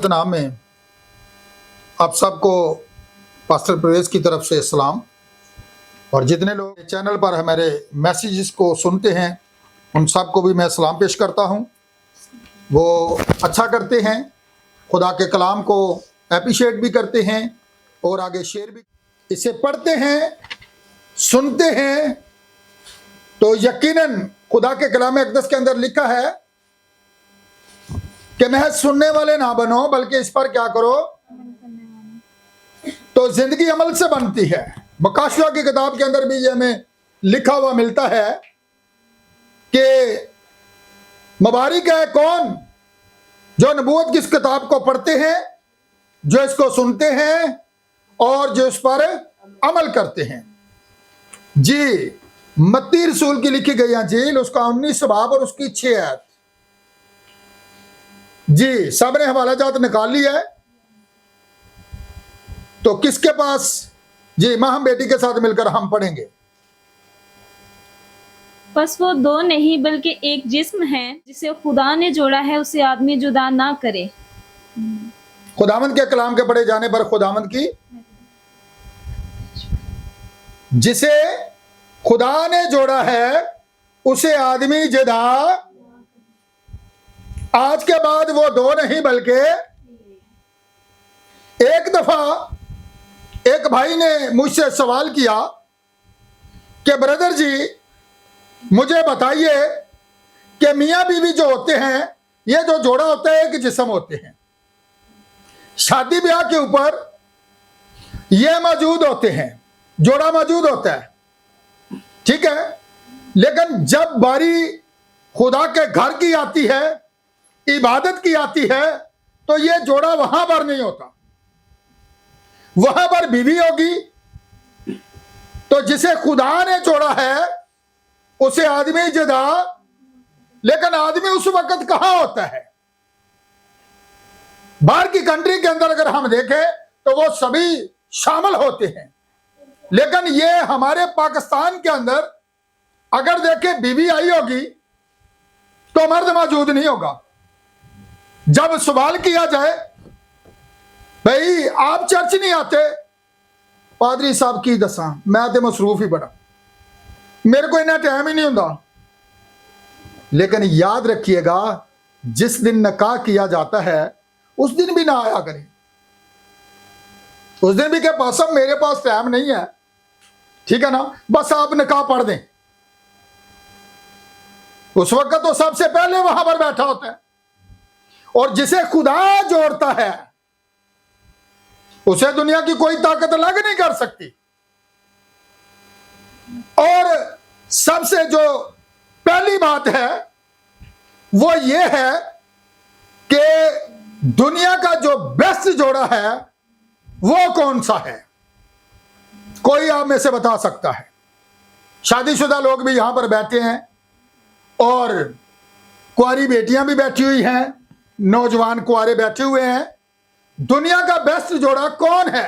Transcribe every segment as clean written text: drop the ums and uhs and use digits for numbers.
नाम में आप सबको पास्टर प्रवेश की तरफ से सलाम। और जितने लोग चैनल पर हमारे मैसेजेस को सुनते हैं उन सबको भी मैं सलाम पेश करता हूं। वो अच्छा करते हैं, खुदा के कलाम को अप्रिशिएट भी करते हैं और आगे शेयर भी, इसे पढ़ते हैं, सुनते हैं। तो यकीनन खुदा के कलाम अक़दस के अंदर लिखा है कि महज सुनने वाले ना बनो बल्कि इस पर क्या करो, तो जिंदगी अमल से बनती है। मकाशिया की किताब के अंदर भी ये हमें लिखा हुआ मिलता है कि मुबारक है कौन जो नबूवत की इस किताब को पढ़ते हैं, जो इसको सुनते हैं और जो इस पर अमल करते हैं। जी, मत्ती रसूल की लिखी गई अंजील उसका 19 बाब और उसकी 6 आयत। जी, सबने हवाला जात निकाल लिया है। तो किसके पास? जी, मां हम बेटी के साथ मिलकर हम पढ़ेंगे। बस वो दो नहीं बल्कि एक जिस्म है, जिसे खुदा ने जोड़ा है उसे आदमी जुदा ना करे। खुदावंद के कलाम के पढ़े जाने पर खुदावंद की, जिसे खुदा ने जोड़ा है उसे आदमी जुदा, आज के बाद वो दो नहीं बल्कि एक दफा एक भाई ने मुझसे सवाल किया कि ब्रदर जी मुझे बताइए कि मियां बीवी जो होते हैं ये जो जोड़ा होता है कि जिस्म होते हैं, शादी ब्याह के ऊपर ये मौजूद होते हैं, जोड़ा मौजूद होता है, ठीक है। लेकिन जब बारी खुदा के घर की आती है, इबादत की आती है, तो ये जोड़ा वहां पर नहीं होता। वहां पर बीवी होगी। तो जिसे खुदा ने जोड़ा है उसे आदमी जुदा, लेकिन आदमी उस वक्त कहां होता है? बाहर की कंट्री के अंदर अगर हम देखें तो वो सभी शामिल होते हैं, लेकिन ये हमारे पाकिस्तान के अंदर अगर देखें बीवी आई होगी तो मर्द मौजूद नहीं होगा। जब सवाल किया जाए भाई आप चर्च नहीं आते, पादरी साहब की दसा मैं तो मसरूफ ही बड़ा, मेरे को इतना टाइम ही नहीं होता। लेकिन याद रखिएगा जिस दिन निकाह किया जाता है उस दिन भी ना आया करें। उस दिन भी क्या पास मेरे पास टाइम नहीं है, ठीक है ना, बस आप निकाह पढ़ दें। उस वक्त तो सबसे पहले वहां पर बैठा होता है। और जिसे खुदा जोड़ता है उसे दुनिया की कोई ताकत अलग नहीं कर सकती। और सबसे जो पहली बात है वो ये है कि दुनिया का जो बेस्ट जोड़ा है वो कौन सा है? कोई आप में से बता सकता है? शादीशुदा लोग भी यहां पर बैठे हैं और कुंवारी बेटियां भी बैठी हुई हैं, नौजवान कुंवारे बैठे हुए हैं। दुनिया का बेस्ट जोड़ा कौन है?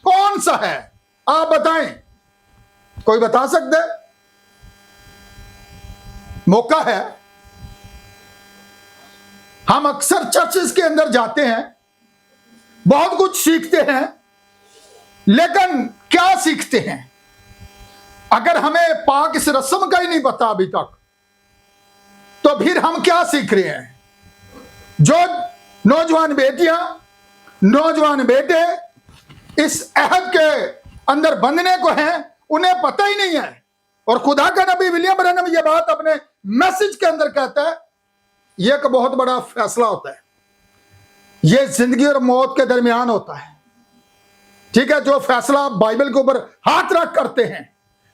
कौन सा है? आप बताएं, कोई बता सकते? मौका है। हम अक्सर चर्चेस के अंदर जाते हैं, बहुत कुछ सीखते हैं, लेकिन क्या सीखते हैं? अगर हमें पाक इस रस्म का ही नहीं पता अभी तक, तो फिर हम क्या सीख रहे हैं? जो नौजवान बेटियां, नौजवान बेटे इस अहद के अंदर बंधने को हैं, उन्हें पता ही नहीं है। और खुदा का नबी विलियम ब्रैनम ये बात अपने मैसेज के अंदर कहता है, यह एक बहुत बड़ा फैसला होता है, यह जिंदगी और मौत के दरमियान होता है, ठीक है। जो फैसला आप बाइबल के ऊपर हाथ रख करते हैं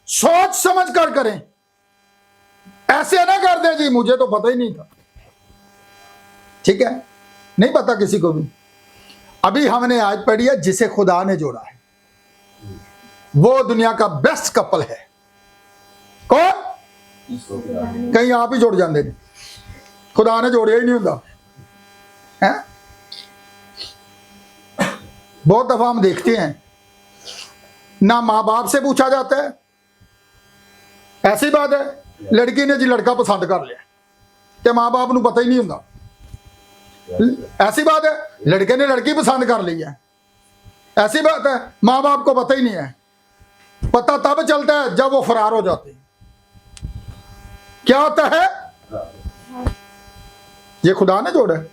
सोच समझ कर करें, ऐसे ना कर दे जी मुझे तो पता ही नहीं था, ठीक है, नहीं पता किसी को भी। अभी हमने आज पढ़ी है जिसे खुदा ने जोड़ा है, वो दुनिया का बेस्ट कपल है। कौन? कहीं आप ही जोड़ जाते हैं, खुदा ने जोड़िया ही नहीं होता है। बहुत दफा हम देखते हैं ना मां बाप से पूछा जाता है, ऐसी बात है लड़की ने जी लड़का पसंद कर लिया कि मां बाप को पता ही नहीं होता। ऐसी बात है, लड़के ने लड़की पसंद कर ली है, ऐसी बात है, माँ बाप को पता ही नहीं है। पता तब चलता है जब वो फरार हो जाते हैं। क्या होता है? ये खुदा ने जोड़ा है,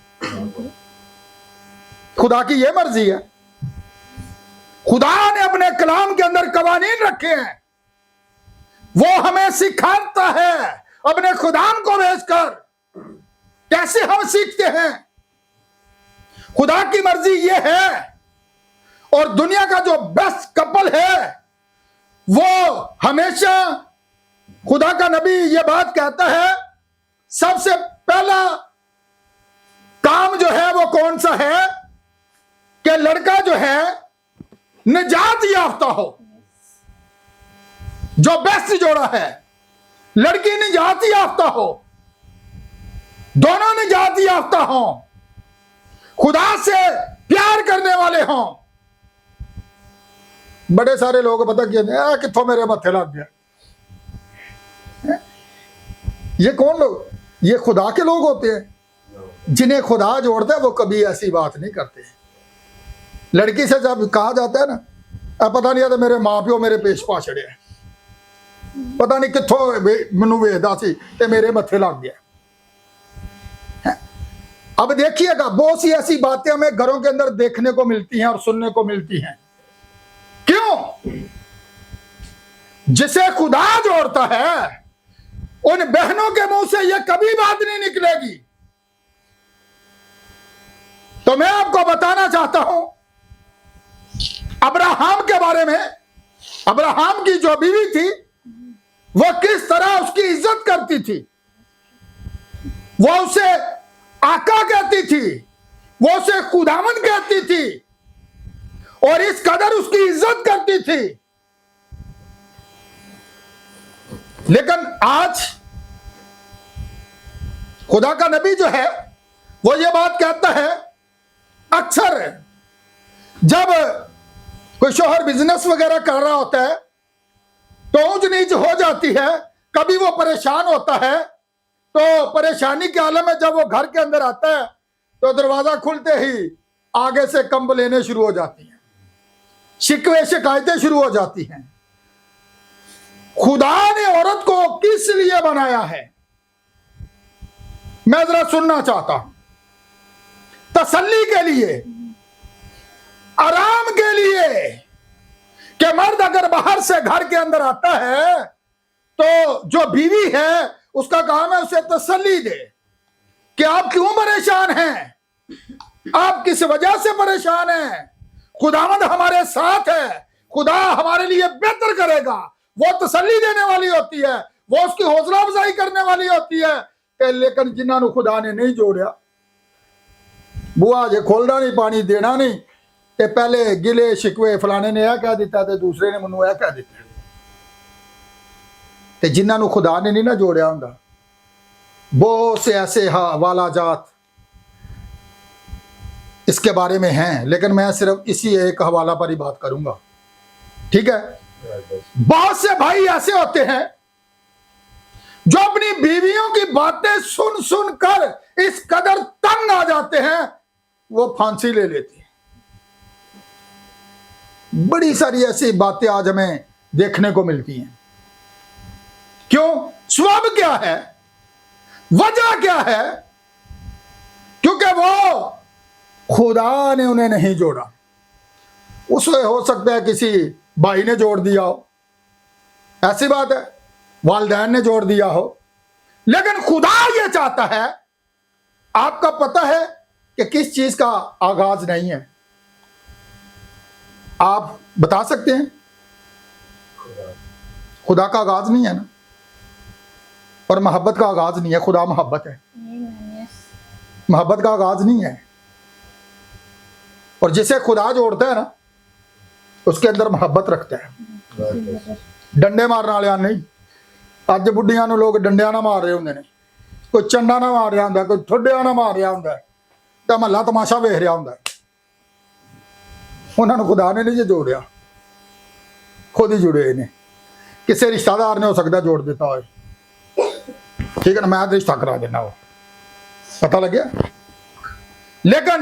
खुदा की ये मर्जी है। खुदा ने अपने कलाम के अंदर कवानीन रखे हैं, वो हमें सिखाता है अपने खुदाम को भेजकर। कैसे हम सीखते हैं? खुदा की मर्जी ये है, और दुनिया का जो बेस्ट कपल है वो हमेशा, खुदा का नबी ये बात कहता है, सबसे पहला काम जो है वो कौन सा है कि लड़का जो है निजात याफ्ता हो। जो बेस्ट जोड़ा है, लड़की निजात याफ्ता हो, दोनों निजात याफ्ता हो, खुदा से प्यार करने वाले हों। बड़े सारे लोग पता क्या, कित्थों मेरे मत्थे लग गया। ये कौन लोग? ये खुदा के लोग होते हैं जिन्हें खुदा जोड़ता है, वो कभी ऐसी बात नहीं करते। लड़की से जब कहा जाता है ना, पता नहीं तो मेरे माँ प्यो मेरे पेश पा छड़े, पता नहीं कित्थों मैनू वेखदा सी ते मेरे मत्थे लग गया। अब देखिएगा, बहुत सी ऐसी बातें हमें घरों के अंदर देखने को मिलती हैं और सुनने को मिलती हैं। क्यों? जिसे खुदा जोड़ता है उन बहनों के मुंह से यह कभी बात नहीं निकलेगी। तो मैं आपको बताना चाहता हूं अब्राहम के बारे में। अब्राहम की जो बीवी थी वो किस तरह उसकी इज्जत करती थी। वो उसे आका कहती थी, वो उसे खुदावन कहती थी, और इस कदर उसकी इज्जत करती थी। लेकिन आज खुदा का नबी जो है वो ये बात कहता है, अक्सर जब कोई शोहर बिजनेस वगैरह कर रहा होता है तो ऊंच नीच हो जाती है, कभी वो परेशान होता है, तो परेशानी के आलम में जब वो घर के अंदर आता है तो दरवाजा खुलते ही आगे से कंप्लेनें शुरू हो जाती हैं, शिकवे शिकायतें शुरू हो जाती हैं। खुदा ने औरत को किस लिए बनाया है, मैं जरा सुनना चाहता हूं। तसल्ली के लिए, आराम के लिए, कि मर्द अगर बाहर से घर के अंदर आता है तो जो बीवी है उसका काम है उसे तसल्ली दे कि आप क्यों परेशान हैं, आप किस वजह से परेशान हैं। खुदावंद हमारे साथ है, खुदा हमारे लिए बेहतर करेगा। वो तसल्ली देने वाली होती है, वो उसकी हौसला अफजाई करने वाली होती है। लेकिन जिन्होंने खुदा ने नहीं जोड़िया, बुआ जे खोलना नहीं, पानी देना नहीं, ते पहले गिले शिकवे फलाने ने यह कह दिता ते दूसरे ने मैनू यह कह दिता। ते जिन्होंने खुदा ने नहीं ना जोड़िया होंदा, बहुत से ऐसे वाला जात इसके बारे में हैं, लेकिन मैं सिर्फ इसी एक हवाला पर ही बात करूंगा, ठीक है। बहुत से भाई ऐसे होते हैं जो अपनी बीवियों की बातें सुन सुन कर इस कदर तंग आ जाते हैं वो फांसी ले लेते हैं। बड़ी सारी ऐसी बातें आज हमें देखने को मिलती हैं। क्यों? स्वभाव क्या है, वजह क्या है? क्योंकि वो खुदा ने उन्हें नहीं जोड़ा। उसे हो सकता है किसी भाई ने जोड़ दिया हो, ऐसी बात है, वालिदैन ने जोड़ दिया हो, लेकिन खुदा ये चाहता है। आपका पता है कि किस चीज का आगाज नहीं है? आप बता सकते हैं? खुदा का आगाज नहीं है ना, और मोहब्बत का आगाज नहीं है। खुदा मोहब्बत है, मोहब्बत का आगाज नहीं है। और जिसे खुदा जोड़ता है ना उसके अंदर मोहब्बत रखता है। डंडे मारने वाले नहीं, अज बुढ़िया लोग डंडिया ना मार रहे होंगे ने, कोई चंडा ना मार रहा होंगे, कोई ठुड्डिया ना मार रहा होंगे, तो महला तमाशा वेख रहा होंगे। उन्होंने खुदा ने नहीं जो जोड़िया, खुद ही जुड़े ने। किसी रिश्तेदार ने हो सकता जोड़ दिता हो, ठीक है ना, मैं रिश्ता करा देना, वो पता लग गया। लेकिन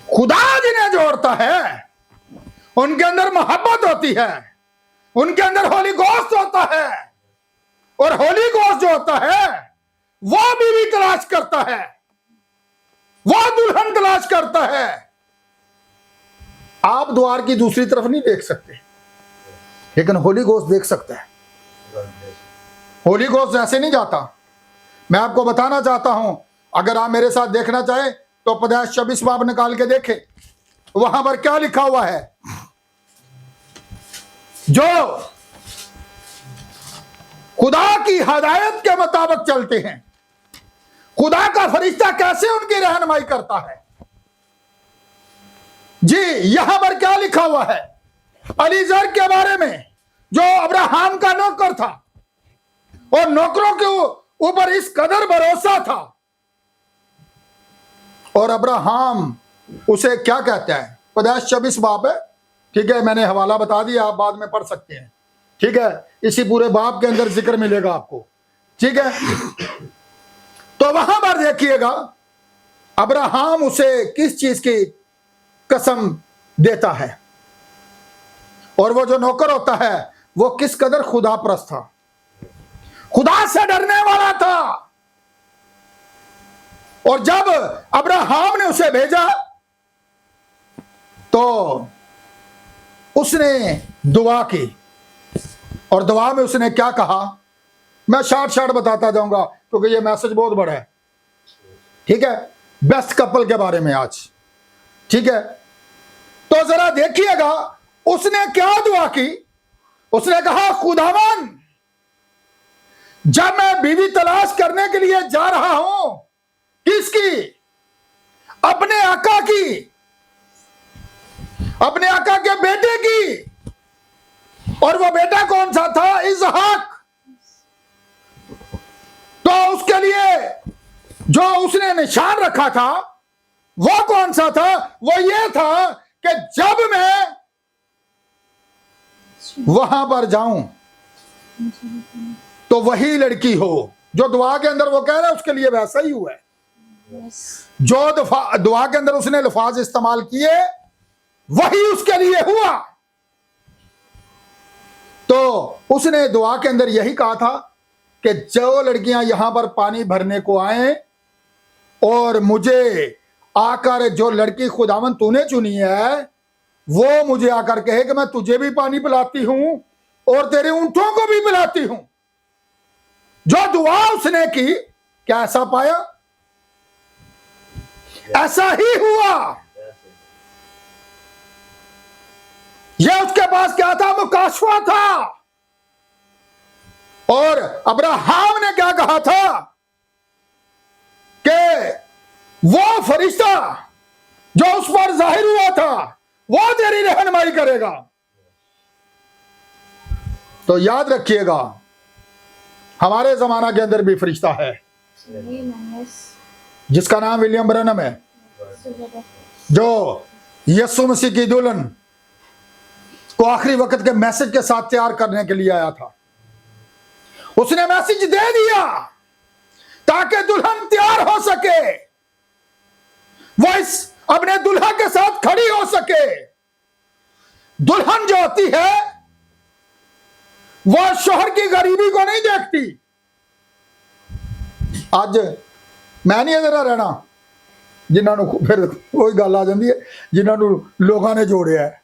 खुदा जिन्हें जोड़ता है उनके अंदर मोहब्बत होती है, उनके अंदर होली गोश्त होता है, और होली गोश्त जो होता है वो बीवी तलाश करता है, वो दुल्हन तलाश करता है। आप द्वार की दूसरी तरफ नहीं देख सकते, लेकिन होली गोश्त देख सकता है। होली गोश्त ऐसे नहीं जाता। मैं आपको बताना चाहता हूं, अगर आप मेरे साथ देखना चाहें तो पदाइश 26 बाब निकाल के देखें, वहां पर क्या लिखा हुआ है। जो खुदा की हदायत के मुताबिक चलते हैं, खुदा का फरिश्ता कैसे उनकी रहनुमाई करता है। जी, यहां पर क्या लिखा हुआ है अलीजर के बारे में, जो अब्राहम का नौकर था और नौकरों के ऊपर इस कदर भरोसा था, और अब्राहम उसे क्या कहता है। पदाइश 26 बाब है, ठीक है, मैंने हवाला बता दिया, आप बाद में पढ़ सकते हैं, ठीक है। इसी पूरे बाब के अंदर जिक्र मिलेगा आपको, ठीक है। तो वहां पर देखिएगा अब्राहम उसे किस चीज की कसम देता है, और वो जो नौकर होता है वो किस कदर खुदा परस्त था, खुदा से डरने वाला था। और जब अब्राहम ने उसे भेजा तो उसने दुआ की, और दुआ में उसने क्या कहा, मैं शार्ट बताता जाऊंगा क्योंकि ये मैसेज बहुत बड़ा है, ठीक है। बेस्ट कपल के बारे में आज, ठीक है। तो जरा देखिएगा उसने क्या दुआ की। उसने कहा, खुदावन, जब मैं बीवी तलाश करने के लिए जा रहा हूं, किसकी? अपने आका की, अपने आका के बेटे की। और वो बेटा कौन सा था? इसहाक। तो उसके लिए जो उसने निशान रखा था वो कौन सा था? वो ये था कि जब मैं वहां पर जाऊं तो वही लड़की हो। जो दुआ के अंदर वो कह रहा है उसके लिए वैसा ही हुआ है। जो दुआ के अंदर उसने लफ्ज इस्तेमाल किए वही उसके लिए हुआ। तो उसने दुआ के अंदर यही कहा था कि जो लड़कियां यहां पर पानी भरने को आए और मुझे आकर, जो लड़की खुदावन तूने चुनी है वो मुझे आकर कहे कि मैं तुझे भी पानी पिलाती हूं और तेरे ऊंटों को भी पिलाती हूं। जो दुआ उसने की, क्या ऐसा पाया? ऐसा ही हुआ। यह उसके पास क्या था? मुकाशवा था। और अब्राहम ने क्या कहा था कि वो फरिश्ता जो उस पर जाहिर हुआ था वो तेरी रहनुमाई करेगा। तो याद रखिएगा, हमारे जमाना के अंदर भी फरिश्ता है जिसका नाम विलियम ब्रैनम है, जो यीशु मसीह की दुल्हन को आखिरी वक्त के मैसेज के साथ तैयार करने के लिए आया था। उसने मैसेज दे दिया ताकि दुल्हन तैयार हो सके, वो इस अपने दुल्हा के साथ खड़ी हो सके। दुल्हन जो होती है वो शोहर की गरीबी को नहीं देखती। आज मैं नहीं इधर रहना, जिन्होंने फिर वही गल आ जाती है, जिन्होंने लोगों ने जोड़िया है।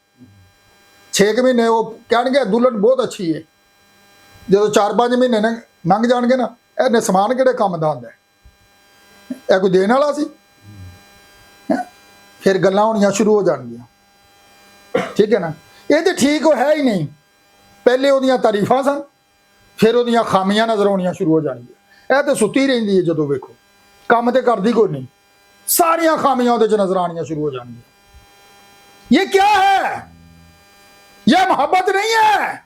6 महीने वो कह दुल्हन बहुत अच्छी है, जो 4-5 महीने लंघ जाएंगे ना, इन्हें समान किहड़े काम दा हुंदा है, कोई देने वाला सी? फिर गल्लां होनियां शुरू हो जाएंगियां, ठीक है ना। ये तो ठीक है ही नहीं। पहले उहदियां तारीफां सन, फिर उहदियां खामियां नजर आउणियां शुरू हो जाएंगियां। यह तो सुती रहिंदी है, जो वेखो काम तो करदी कोई नहीं, सारियां खामियां उहदे च नजर आनियां शुरू हो जाएंगियां। ये क्या है? यह मोहब्बत नहीं है।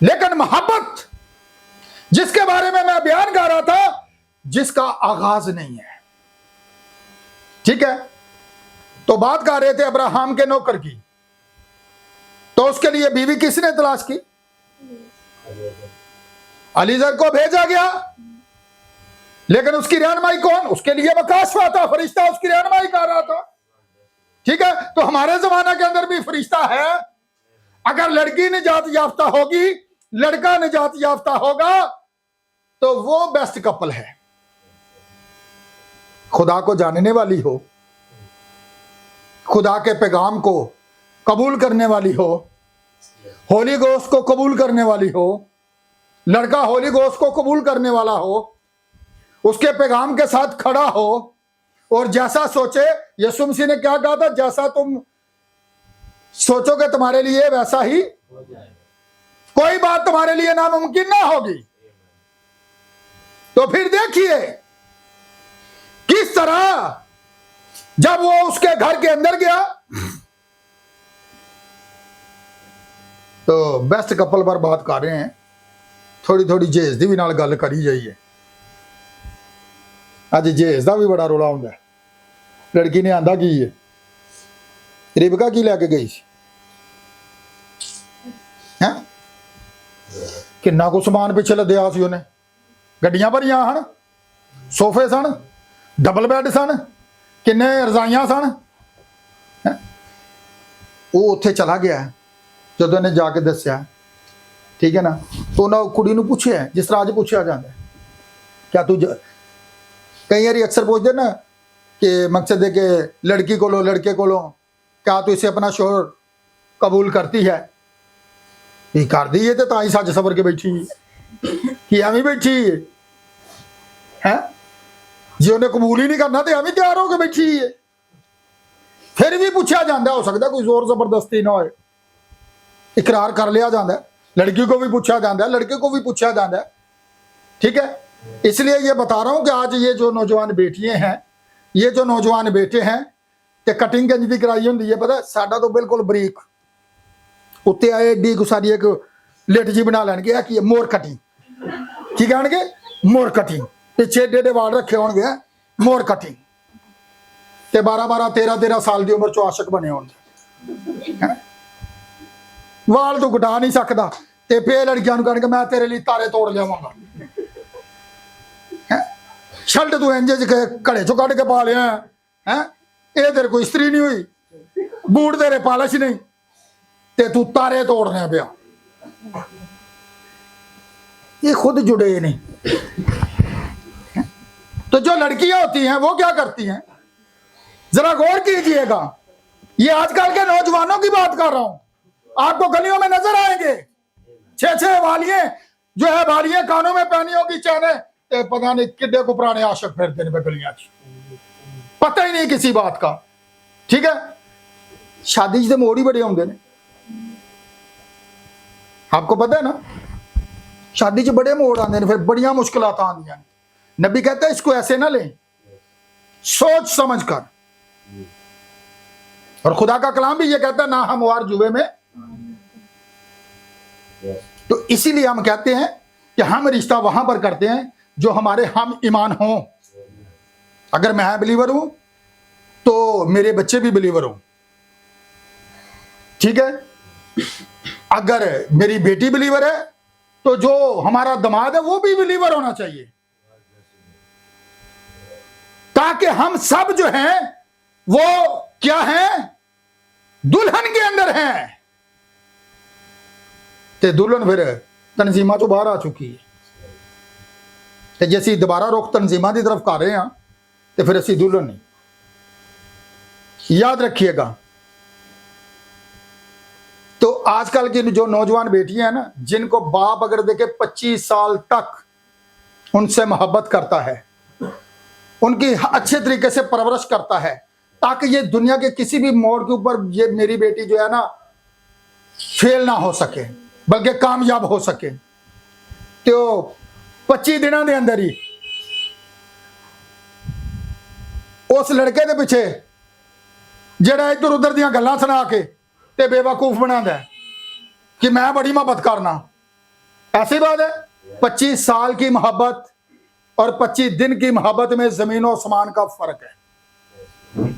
लेकिन मोहब्बत जिसके बारे में मैं बयान कर रहा था, जिसका आगाज नहीं है, ठीक है। तो बात कर रहे थे अब्राहम के नौकर की। तो उसके लिए बीवी किसने तलाश की? अलीजर को भेजा गया। लेकिन उसकी रहनुमाई कौन? उसके लिए बकाशवा था, फरिश्ता उसकी रहनुमाई कर रहा था। ठीक है, तो हमारे जमाने के अंदर भी फरिश्ता है। अगर लड़की निजात याफ्ता होगी, लड़का निजात याफ्ता होगा, तो वो बेस्ट कपल है। खुदा को जानने वाली हो, खुदा के पैगाम को कबूल करने वाली हो, होली गोश्त को कबूल करने वाली हो, लड़का होली गोश्त को कबूल करने वाला हो, उसके पैगाम के साथ खड़ा हो, और जैसा सोचे, यीशु मसीह ने क्या कहा था, जैसा तुम सोचोगे तुम्हारे लिए वैसा ही, कोई बात तुम्हारे लिए नामुमकिन ना होगी। तो फिर देखिए किस तरह जब वो उसके घर के अंदर गया, तो बेस्ट कपल पर बात कर रहे हैं, थोड़ी थोड़ी जेज दी भी नाल गल करी जाइए। अज जेज का भी बड़ा रोला होंदा है। लड़की ने आंदा की है, रिबका की लैके गई है, किन्ना को समान पिछे लद्या सी उन्हें, गड्डियां भरियां हन, सोफे सन, डबल बैड सन, किन्ने रजाइयां सन। वो उत्थे चला गया जो ने जाके दसिया, ठीक है ना, तो उन्हें कुड़ी नूं पूछिया, जिस तरह अज पूछा जाता है, क्या तू कई बार अक्सर पूछते ना कि मकसद है कि लड़की को लो, लड़के को लो, क्या तू इसे अपना शोहर कबूल करती है? ये कर दी है, तो ताई सच सबर के बैठी कि एवं बैठी है, जे उन्हें कबूल ही नहीं करना तो एवं तैयार होकर बैठी है। फिर भी पूछा जाता, हो सकता कोई जोर जबरदस्ती ना हो, इकरार कर लिया जाता है, लड़की को भी पूछा जाता है, लड़के को भी पूछा जाता है। ठीक है, इसलिए ये बता रहा हूं कि आज ये जो नौजवान बेटियां हैं, ये जो नौजवान बेटे हैं, ते कटिंग कंज दी कराई होंदी है, पता साडा तो बिल्कुल बरीक उत्ते आए एडी सारी एक लिट जी बना लैणगे, कि मोर कटिंग की कहणगे, मोर कटिंग, पिछे एडे एडे वाल रखे होणगे, मोर कटिंग, ते 12-12 13-13 साल की उम्र चो आशक बने होणगे, वाल तो घटा नहीं सकता, ते फिर लड़कियां नूं कहणगे मैं तेरे लिए तारे तोड़ लियावांगा, शर्ट तू इंज घड़े चो कढ़ के पा लिया है, ये तेरे कोई इस्त्री नहीं हुई, बूट तेरे पालिश नहीं, ते तू तारे तोड़ने पिया। ये खुद जुड़े नहीं। तो जो लड़कियां होती हैं वो क्या करती हैं, जरा गौर कीजिएगा, ये आजकल के नौजवानों की बात कर रहा हूं, आपको गलियों में नजर आएंगे 6-6 वालियां जो है, वालियां कानों में पहनी होगी चैने, पता नहीं किड्डे को पुराने आशिक फिरते हैं गलियां, पता ही नहीं किसी बात का। ठीक है, शादी से मोड़ ही बड़े होंगे ने, आपको पता है ना, शादी च बड़े मोड़ आते हैं, फिर बड़िया मुश्किल आती हैं। नबी कहता है इसको ऐसे ना लें, सोच समझ कर, और खुदा का कलाम भी ये कहता है ना हमवार जुए में। तो इसीलिए हम कहते हैं कि हम रिश्ता वहां पर करते हैं जो हमारे हम ईमान हों। अगर मैं बिलीवर हूं तो मेरे बच्चे भी बिलीवर हों, ठीक है। अगर मेरी बेटी बिलीवर है तो जो हमारा दामाद है वो भी बिलीवर होना चाहिए, ताकि हम सब जो हैं वो क्या हैं, दुल्हन के अंदर हैं। ते दुल्हन फिर तंजीमा तो बाहर आ चुकी है, ते जे असीं दोबारा रुख तंजीमा की तरफ कर रहे हैं तो फिर असीं दुल्हन नहीं। याद रखिएगा। तो आजकल की जो नौजवान बेटियां हैं ना, जिनको बाप अगर देखे 25 साल तक उनसे मोहब्बत करता है, उनकी अच्छे तरीके से परवरिश करता है, ताकि ये दुनिया के किसी भी मोड़ के ऊपर ये मेरी बेटी जो है ना फेल ना हो सके, बल्कि कामयाब हो सके। तो 25 दिनों के अंदर ही उस लड़के के पिछे जड़ा इधर उधर दियां गल्लां सुना के ते बेवकूफ बनाता है कि मैं बड़ी मोहब्बत करना। ऐसी बात है, 25 साल की मोहब्बत और 25 दिन की मोहब्बत में जमीन और आसमान का फर्क है।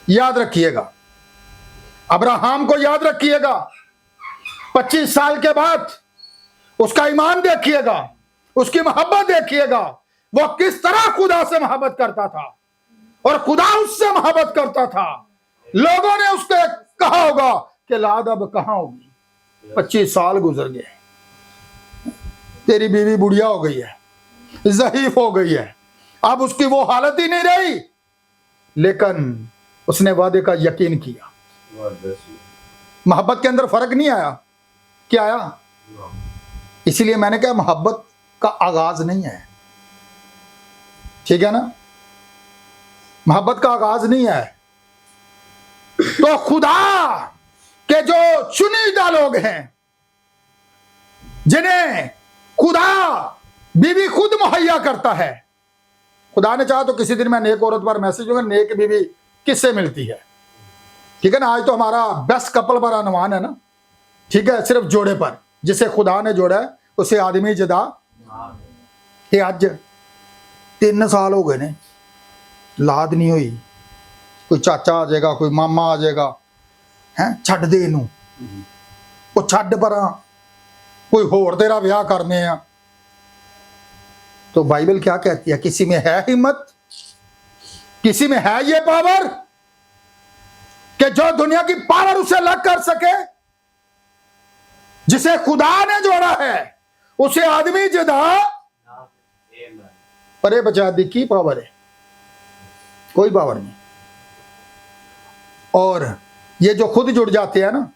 याद रखिएगा, अब्राहम को याद रखिएगा, 25 साल के बाद उसका ईमान देखिएगा, उसकी मोहब्बत देखिएगा, वो किस तरह खुदा से मोहब्बत करता था और खुदा उससे मोहब्बत करता था। लोगों ने उसको कहा होगा कि लाद अब कहां होगी, 25 साल गुजर गए, तेरी बीवी बुढ़िया हो गई है, ज़ईफ हो गई है, अब उसकी वो हालत ही नहीं रही, लेकिन उसने वादे का यकीन किया। मोहब्बत के अंदर फर्क नहीं आया, क्या आया? इसीलिए मैंने कहा मोहब्बत का आगाज नहीं है, ठीक है ना, मोहब्बत का आगाज नहीं है। तो खुदा के जो चुनिंदा लोग हैं, जिन्हें खुदा बीवी खुद मुहैया करता है, खुदा ने चाहा तो किसी दिन मैं नेक औरत पर मैसेज दूंगा, नेक बीवी किससे मिलती है, ठीक है ना। आज तो हमारा बेस्ट कपल पर अनुमान है ना, ठीक है, सिर्फ जोड़े पर, जिसे खुदा ने जोड़ा है उसे आदमी जुदा। ये आज 3 साल हो गए ने, लाद नहीं हुई, कोई चाचा आ जाएगा, कोई मामा आ जाएगा, हैं छड़ दे इनू, वो छड़ पर कोई होर तेरा ब्याह करने हैं। तो बाइबल क्या कहती है? किसी में है हिम्मत, किसी में है ये पावर कि जो दुनिया की पावर उसे अलग कर सके? जिसे खुदा ने जोड़ा है उसे आदमी जुदा परे बचा दी की पावर है? कोई पावर नहीं। और ये जो खुद जुड़ जाते हैं ना,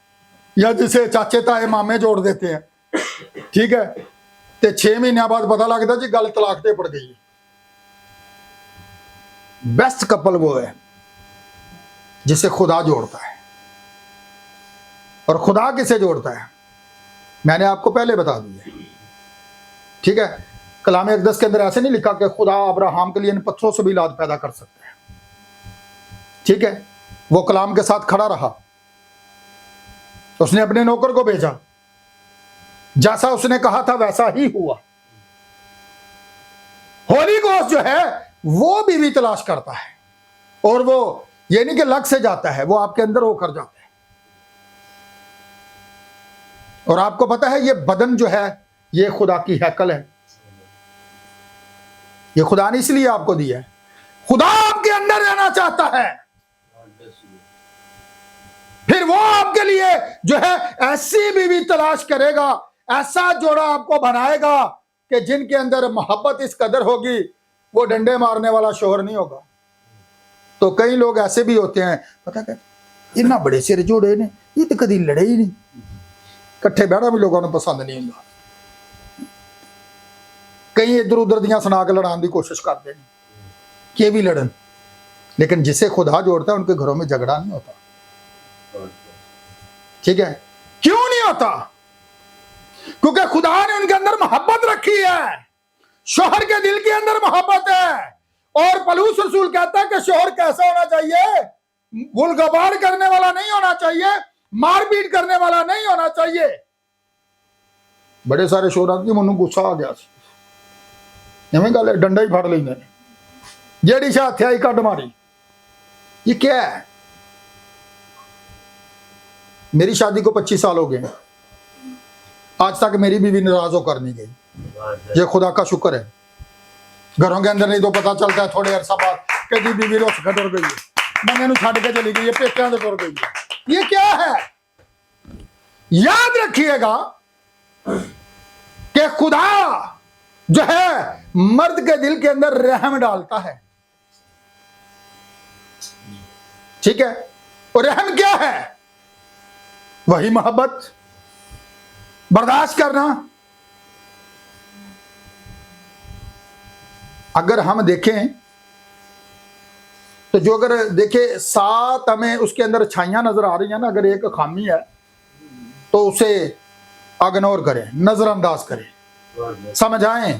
या जिसे चाचे ताए मामे जोड़ देते हैं, ठीक है, तो 6 महीने बाद पता लगता जी गल तलाक ते पड़ गई है। बेस्ट कपल वो है जिसे खुदा जोड़ता है। और खुदा किसे जोड़ता है मैंने आपको पहले बता दिया, ठीक है। कलाम अक़दस के अंदर ऐसे नहीं लिखा कि खुदा अब्राहम के लिए इन पत्थरों से भी औलाद पैदा कर सकता है, ठीक है। वो कलाम के साथ खड़ा रहा, उसने अपने नौकर को भेजा, जैसा उसने कहा था वैसा ही हुआ। होली गोस्ट जो है वो बीवी तलाश करता है, और वो ये नहीं कि लग से जाता है, वो आपके अंदर होकर जाता है। और आपको पता है ये बदन जो है ये खुदा की हैकल है, ये खुदा ने इसलिए आपको दिया है। खुदा आपके अंदर रहना चाहता है, फिर वो आपके लिए जो है ऐसी बीवी तलाश करेगा, ऐसा जोड़ा आपको बनाएगा कि जिनके अंदर मोहब्बत इस कदर होगी वो डंडे मारने वाला शोहर नहीं होगा। तो कई लोग ऐसे भी होते हैं, पता क्या, इन्ना बड़े सिर जोड़े ने, ये तो कभी लड़े ही नहीं, कट्ठे बैठा भी लोगों को पसंद नहीं होता। कई इधर उधर दियां सुना के लड़ाने की कोशिश करते हैं कि भी लड़न, लेकिन जिसे खुदा जोड़ता है उनके घरों में झगड़ा नहीं होता, ठीक है। क्यों नहीं होता? क्योंकि खुदा ने उनके अंदर मोहब्बत रखी है। शोहर के दिल के अंदर मोहब्बत है। और पौलुस रसूल कहता है कि शोहर कैसा होना चाहिए? गुलगबार करने वाला नहीं होना चाहिए, मारपीट करने वाला नहीं होना चाहिए। बड़े सारे शोहर की मनु गुस्सा आ गया, गल डंडा ही फड़ लेंगे, जेड़ी शा हथियाई कट मारी। ये क्या है? मेरी शादी को 25 साल हो गए, आज तक मेरी बीवी नाराज होकर नहीं गई। ये खुदा का शुक्र है। घरों के अंदर नहीं तो पता चलता है थोड़े अरसा बाद कि जी बीवी रोस के टुर गई है, मैंने छड़ के चली गई है, पेटियां से टुर गई है। ये क्या है? याद रखिएगा कि खुदा जो है मर्द के दिल के अंदर रहम डालता है, ठीक है। और रहम क्या है? वही मोहब्बत, बर्दाश्त करना। अगर हम देखें तो जो अगर देखे साथ हमें उसके अंदर छाइयां नजर आ रही है ना, अगर एक खामी है तो उसे इग्नोर करें, नजरअंदाज करें, समझ आए,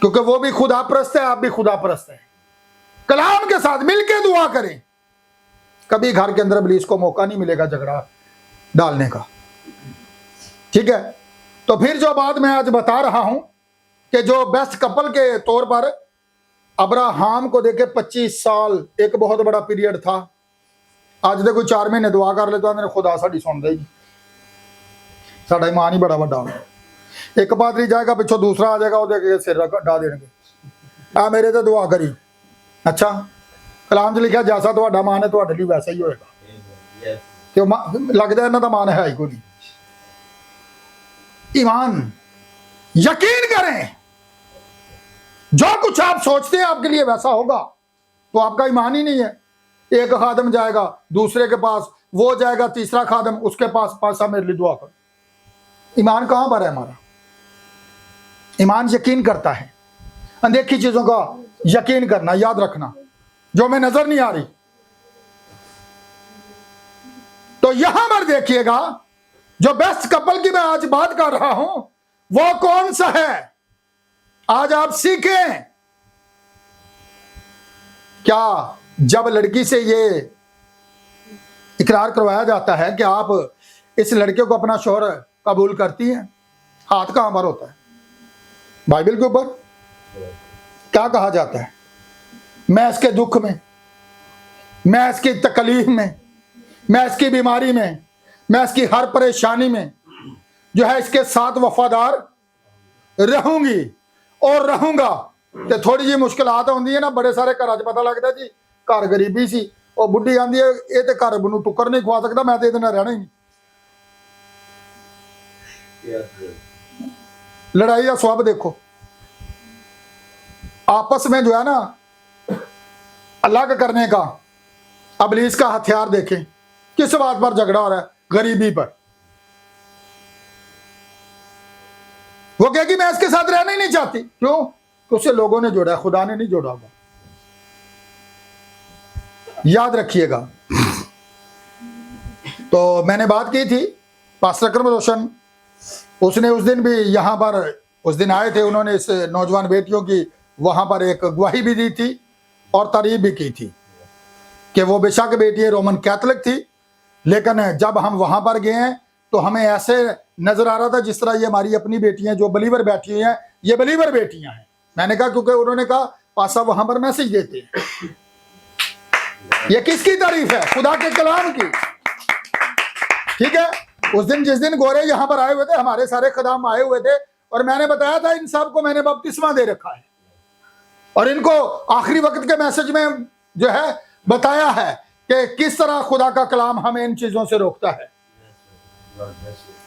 क्योंकि वो भी खुदा परस्त है, आप भी खुदा परस्त है। कलाम के साथ मिलके दुआ करें। कभी घर के अंदर इब्लीस को मौका नहीं मिलेगा झगड़ा डालने का, ठीक है। तो फिर जो बात मैं आज बता रहा हूं कि जो बेस्ट कपल के तौर पर अब्राहम को देखे 25 साल एक बहुत बड़ा पीरियड था। आज देखो 4 महीने दुआ कर ले तो खुदा साड़ी सुन देगी, साडा ईमान ही बड़ा बड़ा। एक पादरी जाएगा पिछो दूसरा आ जाएगा, वो देखे सिर ढा देंगे, आ मेरे तो दुआ करी। अच्छा कलाम च लिखा जैसा ਤੁਹਾਡਾ मान है ਤੁਹਾਡੇ ਲਈ वैसा ही होएगा। क्यों लगता है इन्हों का मान है ही कोई नहीं। ईमान, यकीन करें जो कुछ आप सोचते हैं आपके लिए वैसा होगा, तो आपका ईमान ही नहीं है। एक खादम जाएगा दूसरे के पास, वो जाएगा तीसरा खादम उसके पास, पासा मेरे लिए दुआ कर। ईमान कहां पर है हमारा? ईमान यकीन करता है, अनदेखी चीजों का यकीन करना, याद रखना जो हमें नजर नहीं आ रही। तो यहां पर देखिएगा जो बेस्ट कपल की मैं आज बात कर रहा हूं वो कौन सा है, आज आप सीखें। क्या जब लड़की से ये इकरार करवाया जाता है कि आप इस लड़के को अपना शौहर कबूल करती हैं, हाथ कहां पर होता है? बाइबल के ऊपर क्या कहा जाता है? मैं इसके दुख में, मैं इसकी तकलीफ में, मैं इसकी बीमारी में, मैं इसकी हर परेशानी में जो है इसके साथ वफादार रहूंगी और रहूंगा। तो थोड़ी जी मुश्किलात होंगी है ना, बड़े सारे घर च पता लगता जी घर गरीबी सी, और बुढ़ी आंदी है ये तो घर नूं टुकर नहीं खवा सकता, मैं तो इहदे नाल रहना ही नहीं। लड़ाई का स्वभाव देखो, आपस में जो है ना अलग करने का इब्लीस का हथियार देखें। किस बात पर झगड़ा हो रहा है? गरीबी पर। वो कहेगी मैं इसके साथ रहना ही नहीं चाहती। क्यों? उसे लोगों ने जोड़ा है, खुदा ने नहीं जोड़ा होगा। याद रखिएगा। तो मैंने बात की थी पास्टर अकरम रोशन, उसने उस दिन भी यहां पर उस दिन आए थे, उन्होंने इस नौजवान बेटियों की वहां पर एक गवाही भी दी थी और तारीफ भी की थी कि वो बेशक बेटी रोमन कैथोलिक थी, लेकिन जब हम वहां पर गए हैं तो हमें ऐसे नजर आ रहा था जिस तरह ये हमारी अपनी बेटियां जो बलीवर बैठी हुई हैं, ये बलीवर बेटियां हैं। मैंने कहा क्योंकि उन्होंने कहा पासा वहां पर मैसेज देते हैं। ये किसकी तारीफ है? खुदा के कलाम की। ठीक है, उस दिन जिस दिन गोरे यहां पर आए हुए थे, हमारे सारे खदाम आए हुए थे, और मैंने बताया था इन सब को मैंने बपतिस्मा दे रखा है और इनको आखिरी वक्त के मैसेज में जो है बताया है कि किस तरह खुदा का कलाम हमें इन चीजों से रोकता है।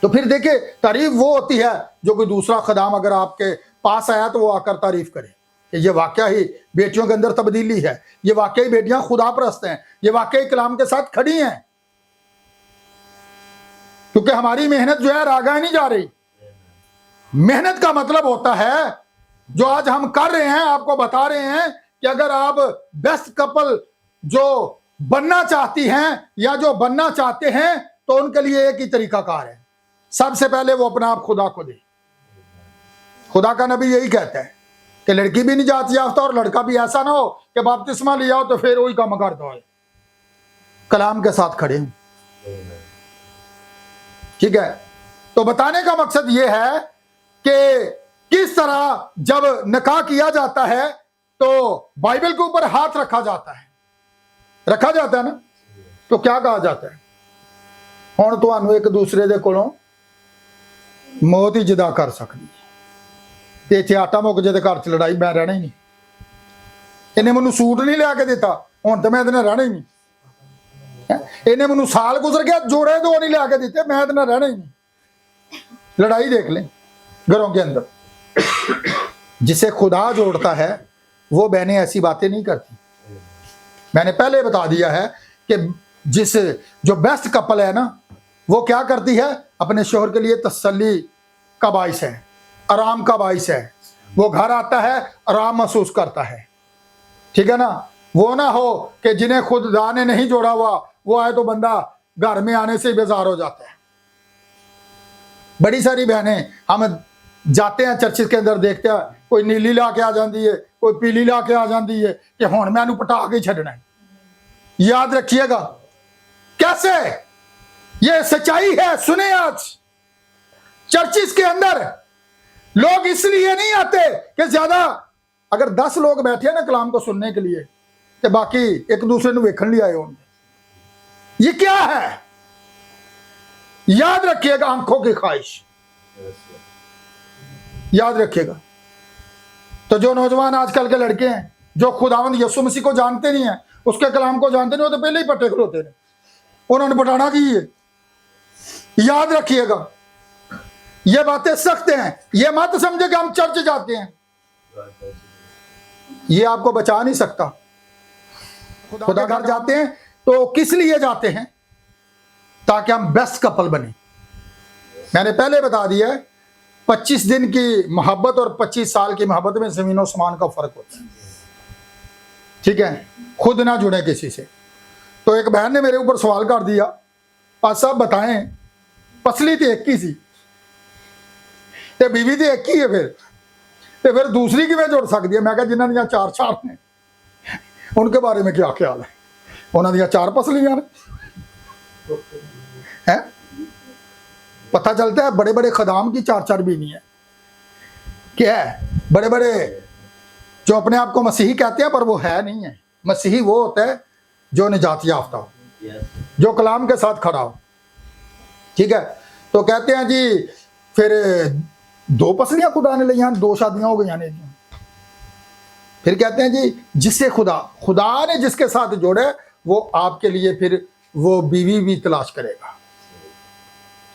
तो फिर देखिए तारीफ वो होती है जो कोई दूसरा खदाम अगर आपके पास आया तो वो आकर तारीफ करे कि ये वाकया ही बेटियों के अंदर तब्दीली है, ये वाकई बेटियां खुदा परस्त हैं, ये वाकई कलाम के साथ खड़ी हैं। क्योंकि हमारी मेहनत जो है रागा नहीं जा रही। मेहनत का मतलब होता है जो आज हम कर रहे हैं, आपको बता रहे हैं कि अगर आप बेस्ट कपल जो बनना चाहती हैं या जो बनना चाहते हैं तो उनके लिए एक ही तरीकाकार है, सबसे पहले वो अपना आप खुदा को दे। खुदा का नबी यही कहता है कि लड़की भी निजात याफ्ता और लड़का भी ऐसा ना हो कि बपतिस्मा लिया हो तो फिर वही काम कर दो, कलाम के साथ खड़े हो। ठीक है, तो बताने का मकसद यह है कि किस तरह जब निकाह किया जाता है तो बाइबल के ऊपर हाथ रखा जाता है ना। तो क्या कहा जाता है? हुण तुहानू एक दूसरे दे कोलों मौत ही जुदा कर सकती है। ते इत्थे आटा मुक जे ते घर च लड़ाई, मैं रहना ही नहीं। इन्हें मैनू सूट नहीं लिया के दिता, हुण तो मैं इहदे नाल रहना ही नहीं। इन्हें मैनू साल गुजर गया, जोड़े दो नहीं लिया के दिते, मैं इहदे नाल रहना ही नहीं। लड़ाई देख लें घरों के अंदर। जिसे खुदा जोड़ता है वो बहनें ऐसी बातें नहीं करती। मैंने पहले बता दिया है कि जो बेस्ट कपल है ना, वो क्या करती है? अपने शोहर के लिए तसल्ली का बाइस है, आराम का बाइस है। वो घर आता है आराम महसूस करता है। ठीक है ना? वो ना हो कि जिन्हें खुदा ने नहीं जोड़ा हुआ वो आए तो बंदा घर में आने से बेजार हो जाता है। बड़ी सारी बहनें हम जाते हैं चर्चिस के अंदर, देखते हैं कोई नीली ला के आ जाती है, कोई पीली ला के आ जाती है कि हुण मैनू पटा के छड़ना है। याद रखिएगा कैसे ये सच्चाई है। सुने, आज चर्चिस के अंदर लोग इसलिए नहीं आते कि ज्यादा अगर 10 लोग बैठे हैं ना कलाम को सुनने के लिए तो बाकी एक दूसरे को वेखण लिए आए होंगे। ये क्या है? याद रखिएगा, आंखों की ख्वाहिश। याद रखिएगा। तो जो नौजवान आजकल के लड़के हैं जो खुदावंद यीशु मसीह को जानते नहीं है, उसके कलाम को जानते नहीं, वो तो पहले ही पट्टे खड़ोते हैं, उन्होंने पटाना की है। याद रखिएगा, ये बातें सख्त हैं। ये मत समझे कि हम चर्च जाते हैं, ये आपको बचा नहीं सकता। खुदा घर जाते हैं तो किस लिए जाते हैं? ताकि हम बेस्ट कपल बने। मैंने पहले बता दिया है, 25 दिन की मोहब्बत और 25 साल की मोहब्बत में जमीन और आसमान का फर्क होता है, ठीक है। खुद ना जुड़े किसी से। तो एक बहन ने मेरे ऊपर सवाल कर दिया, आज साहब बताएं, पसली तो एक ही सी ते बीवी तो एक ही है, फिर दूसरी की में जुड़ सकती है। मैं कहा जिन्होंने यहाँ 4 ने, उनके बारे में क्या ख्याल है? उन्होंने 4 पसलियां हैं। पता चलता है बड़े बड़े खदाम की 4 बीवी है। क्या है? बड़े बड़े जो अपने आप को मसीही कहते हैं पर वो है नहीं है। मसीही वो होता है जो निजात याफ्ता हो, जो कलाम के साथ खड़ा हो, ठीक है। तो कहते हैं जी फिर 2 पसलियां खुदा ने लिया, 2 शादियां हो गई ने। फिर कहते हैं जी जिससे खुदा ने जिसके साथ जोड़े वो आपके लिए फिर वो बीवी भी तलाश करेगा,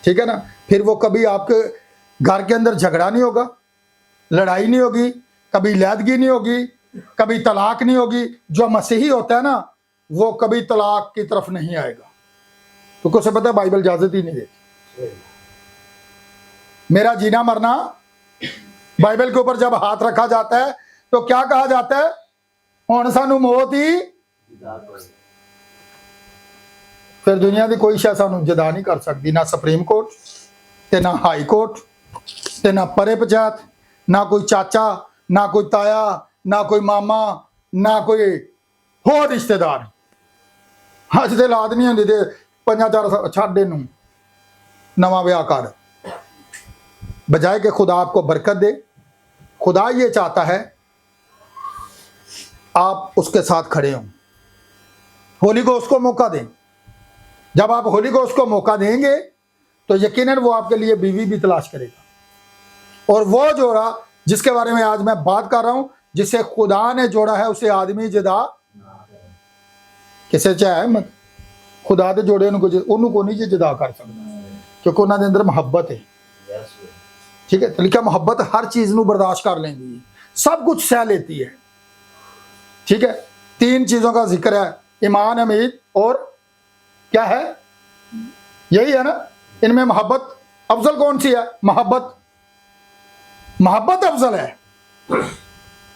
ठीक है ना। फिर वो कभी आपके घर के अंदर झगड़ा नहीं होगा, लड़ाई नहीं होगी, कभी लैदगी नहीं होगी, कभी तलाक नहीं होगी। जो मसीही होता है ना वो कभी तलाक की तरफ नहीं आएगा, तो कुछ पता है बाइबल इजाजत ही नहीं देती। मेरा जीना मरना बाइबल के ऊपर जब हाथ रखा जाता है तो क्या कहा जाता है? हुण सानू मौत ही, फिर दुनिया की कोई शय सानू जुदा नहीं कर सकती, ना सुप्रीम कोर्ट ते ना हाई कोर्ट ते ना परे पंचायत, ना कोई चाचा, ना कोई ताया, ना कोई मामा, ना कोई होर रिश्तेदार। अज तो लाद नहीं होंदी ते 5-4 छाड़े नूं नवा ब्याह कर, बजाय कि खुदा आपको बरकत दे। खुदा ये चाहता है आप उसके साथ खड़े हों, होली को उसको मौका दें। जब आप होली को उसको मौका देंगे तो यकीनन वो आपके लिए बीवी भी तलाश करेगा। और वो जोड़ा जिसके बारे में आज मैं बात कर रहा हूं, जिसे खुदा ने जोड़ा है उसे आदमी जुदा किसे चाहे मत। खुदा दे जोड़े उनको नहीं जुदा कर सकता, क्योंकि उन्होंने अंदर मोहब्बत है, ठीक है। तो लिखा मोहब्बत हर चीज नू बर्दाश्त कर लेंदी है, सब कुछ सह लेती है, ठीक है। 3 चीजों का जिक्र है, ईमान, उम्मीद और क्या है? यही है ना। इनमें मोहब्बत अफजल कौन सी है? मोहब्बत अफजल है।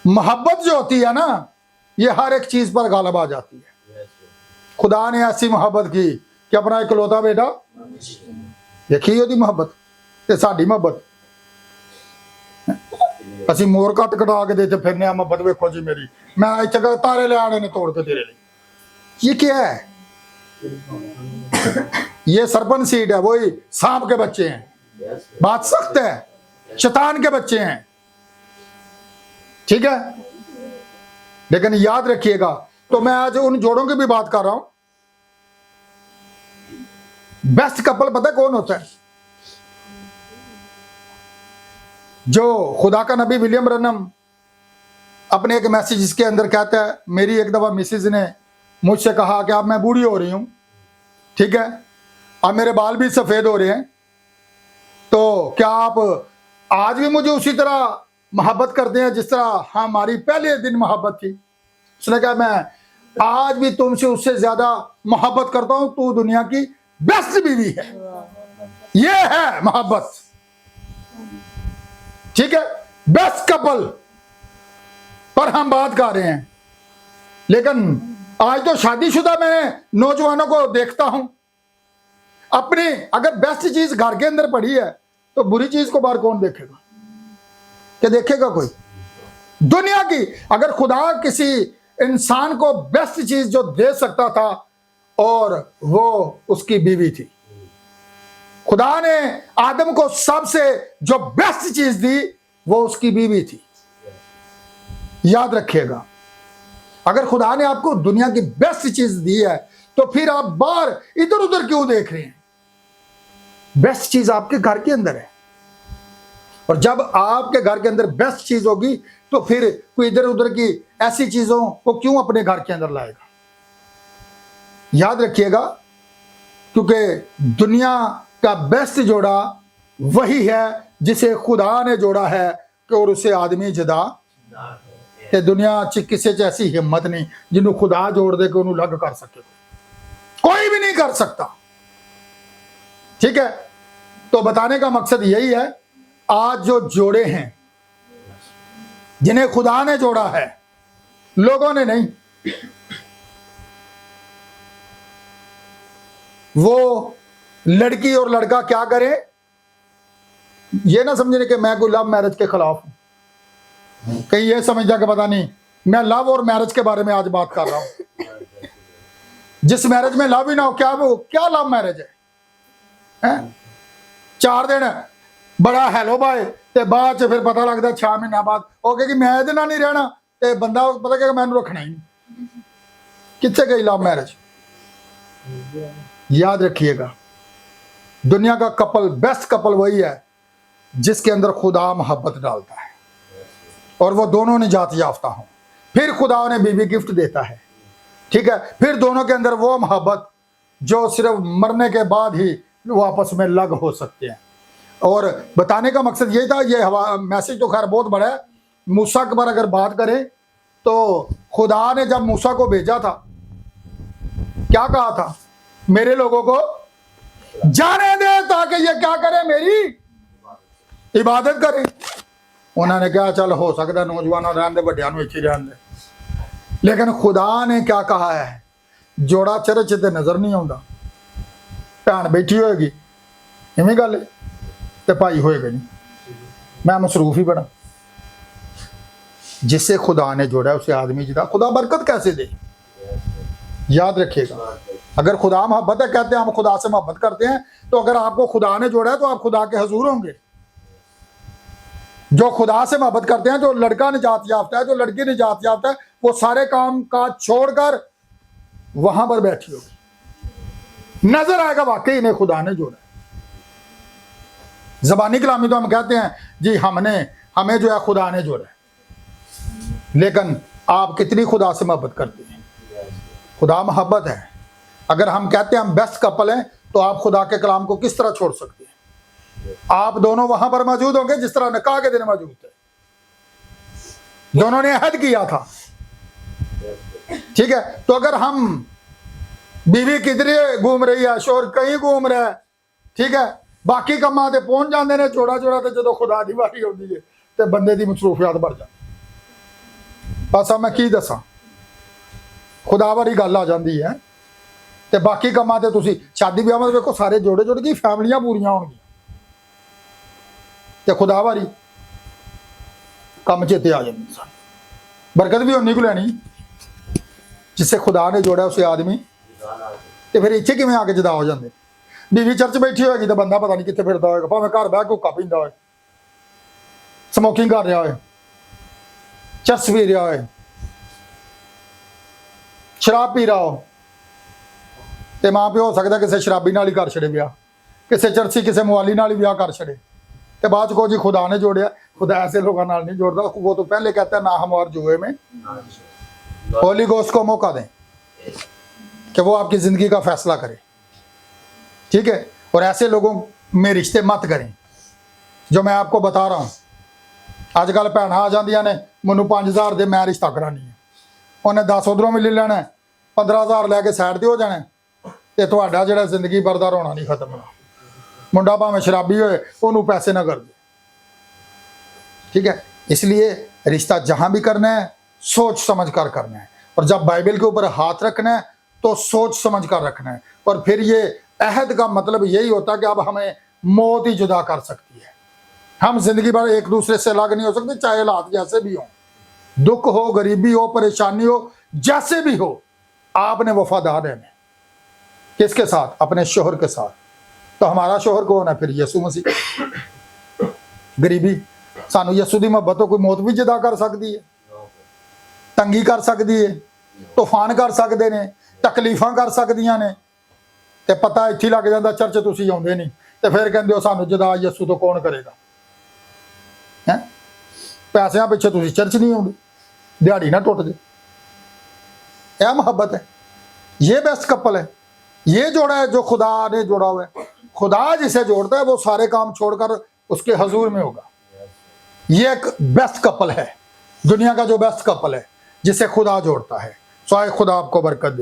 मोहब्बत जो होती है ना ये हर एक चीज पर गालिब आ जाती है। खुदा ने ऐसी मोहब्बत की कि अपना इकलौता बेटा, देखी ਉਹਦੀ मोहब्बत ते साडी मोहब्बत। ਅਸੀਂ मोर कट कटा के देते फिरने आ, मोहब्बत वेखो जी मेरी, मैं इतने तारे ले आने ने तोड़ के तेरे लिए। ये क्या है? ये सरपन सीड है, वही सांप के बच्चे हैं। बात सख्त है, शैतान के बच्चे हैं, ठीक है। लेकिन याद रखिएगा, तो मैं आज उन जोड़ों की भी बात कर रहा हूं। बेस्ट कपल पता कौन होता है? जो खुदा का नबी विलियम ब्रनम अपने एक मैसेज के अंदर कहता है, मेरी एक दफा मिसेज ने मुझसे कहा कि अब मैं बूढ़ी हो रही हूं, ठीक है, अब मेरे बाल भी सफेद हो रहे हैं, तो क्या आप आज भी मुझे उसी तरह मोहब्बत करते हैं जिस तरह हमारी पहले दिन मोहब्बत थी? उसने कहा मैं आज भी तुमसे उससे ज्यादा मोहब्बत करता हूं, तू दुनिया की बेस्ट बीवी है। ये है मोहब्बत, ठीक है। बेस्ट कपल पर हम बात कर रहे हैं। लेकिन आज तो शादीशुदा मैं नौजवानों को देखता हूं, अपनी अगर बेस्ट चीज घर के अंदर पड़ी है तो बुरी चीज को बाहर कौन देखेगा? क्या देखेगा कोई? दुनिया की अगर खुदा किसी इंसान को बेस्ट चीज जो दे सकता था और वो उसकी बीवी थी। खुदा ने आदम को सबसे जो बेस्ट चीज दी वो उसकी बीवी थी। याद रखिएगा, अगर खुदा ने आपको दुनिया की बेस्ट चीज दी है तो फिर आप बाहर इधर उधर क्यों देख रहे हैं? बेस्ट चीज आपके घर के अंदर है। और जब आपके घर के अंदर बेस्ट चीज होगी तो फिर कोई इधर उधर की ऐसी चीजों को क्यों अपने घर के अंदर लाएगा। याद रखिएगा, क्योंकि दुनिया का बेस्ट जोड़ा वही है जिसे खुदा ने जोड़ा है कि और उसे आदमी जुदा ते दुनिया च किसी च ऐसी हिम्मत नहीं जिन्होंने खुदा जोड़ दे कि उन्होंने अलग कर सके, कोई भी नहीं कर सकता। ठीक है, तो बताने का मकसद यही है, आज जो जोड़े हैं जिन्हें खुदा ने जोड़ा है, लोगों ने नहीं, वो लड़की और लड़का क्या करे, ये ना समझने कि मैं कोई लव मैरिज के खिलाफ हूं, कहीं ये समझ जा के पता नहीं मैं लव और मैरिज के बारे में आज बात कर रहा हूं। जिस मैरिज में लव ही ना हो, क्या वो क्या लव मैरिज है? 4 दिन बड़ा हैलो बाय ते बाद च फिर पता लगता 6 महीना बाद वो कहे कि मैं ਇਹਦੇ ਨਾਲ नहीं रहना, ते बंदा पता क्या मैंने रखना ही नहीं। कितने गई लव मैरिज? याद रखिएगा, दुनिया का कपल, बेस्ट कपल वही है जिसके अंदर खुदा मोहब्बत डालता है और वो दोनों निजात याफ्ता हों। फिर खुदा उन्हें बीवी गिफ्ट देता है। ठीक है, फिर दोनों के अंदर वो मोहब्बत जो सिर्फ मरने के बाद ही वो आपस में लग हो सकते हैं। और बताने का मकसद यही था, ये मैसेज तो खैर बहुत बड़ा है। मूसा के बारे अगर बात करें तो खुदा ने जब मूसा को भेजा था क्या कहा था? मेरे लोगों को जाने दे ताकि ये क्या करे, मेरी इबादत करे। उन्होंने कहा चल हो सकता नौजवानों रहने दे, बड़िया इच्छी रहने दे, लेकिन खुदा ने क्या कहा है? जोड़ा चरच ते नजर नहीं आता, भैन बैठी होएगी इवें गल ते भाई होएगा नहीं, मैं मसरूफ ही बड़ा। जिससे खुदा ने जोड़ा उसे आदमी जुदा, खुदा बरकत कैसे दे? याद रखिएगा, अगर खुदा मोहब्बत है, कहते हैं हम खुदा से मोहब्बत करते हैं, तो अगर आपको खुदा ने जोड़ा है तो आप खुदा के हजूर होंगे। जो खुदा से मोहब्बत करते हैं, जो लड़का निजात याफ्ता है, जो लड़की निजात याफ्ता है, वो सारे काम काज छोड़कर वहां पर बैठी होगी, नजर आएगा वाकई इन्हें खुदा ने जोड़ा है। जबानी कलामी तो हम कहते हैं जी हमें जो है खुदा ने जोड़ा है, लेकिन आप कितनी खुदा से मोहब्बत करते हैं? खुदा मोहब्बत है। अगर हम कहते हैं हम बेस्ट कपल हैं, तो आप खुदा के कलाम को किस तरह छोड़ सकते हैं? आप दोनों वहां पर मौजूद होंगे जिस तरह निकाह के दिन मौजूद थे, दोनों ने अहद किया था। ठीक है, तो अगर हम बीवी किधर घूम रही है, शोर कहीं घूम रहा है, ठीक है, बाकी कमां ते पहुंच जाते हैं जोड़ा जोड़ा, तो जो खुदा की वारी होती है तो बंदे की मसरूफियात बढ़ जाती। बस मैं की दसा, खुदा वाली गल आ जाती है तो बाकी कमां ते तुसी शादी ब्याह में देखो सारे जोड़े जोड़ की फैमिलियां पूरियां होंगी, तो खुदा वारी कम चेते आ जाती। बरकत भी उन्हीं को लैनी जिससे खुदा ने जोड़ा उसे आदमी, तो फिर इत्थे किवें आके जुदा हो जाते? बीवी चर्च बैठी होगी तो बंदा पता नहीं कितने फिरदा होगा, भावें घर बह के हुक्का पींदा होए, स्मोकिंग कर रहा है, चरस पी रहा है, शराब पी रहा हो, तो मां प्यो हो सकता किसी शराबी नाल ही कर छड़े ब्याह, किसी चरसी किसी मुआली नाल ही ब्याह कर छड़े, तो बाद को जी खुदा ने जोड़िया। खुदा ऐसे लोगों नाल नहीं जोड़ता, वो तो पहले कहता है ना हम और जुए में होली गोस्ट को मौका दें कि वो आपकी जिंदगी का फैसला करे। ठीक है, और ऐसे लोगों में रिश्ते मत करें जो मैं आपको बता रहा हूं। अजकल भैन आ जांदियां ने, मैनू 5000 दे, मैं रिश्ता करानी है, उन्हें 10 उधरों मिल लेना, 15,000 लैके साइड ते हो जाने, तो तुहाडा जिहड़ा जिंदगी भर दा रोना नहीं खत्म होना। मुंडा भावें शराबी होए, उन्होंने पैसे ना कर दे। ठीक है, इसलिए रिश्ता जहां भी करना है सोच समझ कर करना है, और जब बाइबल के ऊपर हाथ रखना है तो सोच समझ कर रखना है। और फिर ये अहद का मतलब यही होता है कि अब हमें मौत ही जुदा कर सकती है, हम जिंदगी भर एक दूसरे से अलग नहीं हो सकते, चाहे हालात जैसे भी हो, दुख हो, गरीबी हो, परेशानी हो, जैसे भी हो, आपने वफादार रहना है। किसके साथ? अपने शोहर के साथ। तो हमारा शोहर कौन है? फिर यसू मसीह। गरीबी सानू यसू की मोहब्बत तो कोई मौत भी जुदा कर सकती है, तंगी कर सकती है, तूफान कर सकते हैं, तकलीफा कर सकदियां ने, ते पता इत्थे लग जाता चर्च तुसीं आउंदे नहीं, तो फिर कहंदे हो सानू जुदा यसू तो कौन करेगा। पैसों पिछे तुम चर्च नहीं आउंदे, दिहाड़ी ना टुट जाए। यह मोहब्बत है, ये बेस्ट कपल है, ये जोड़ा है जो खुदा ने जोड़ा हुआ है। खुदा जिसे जोड़ता है वो सारे काम छोड़कर उसके हजूर में होगा। ये एक बेस्ट कपल है, दुनिया का जो बेस्ट कपल है जिसे खुदा जोड़ता है। सो आए खुदा आपको बरकत दे।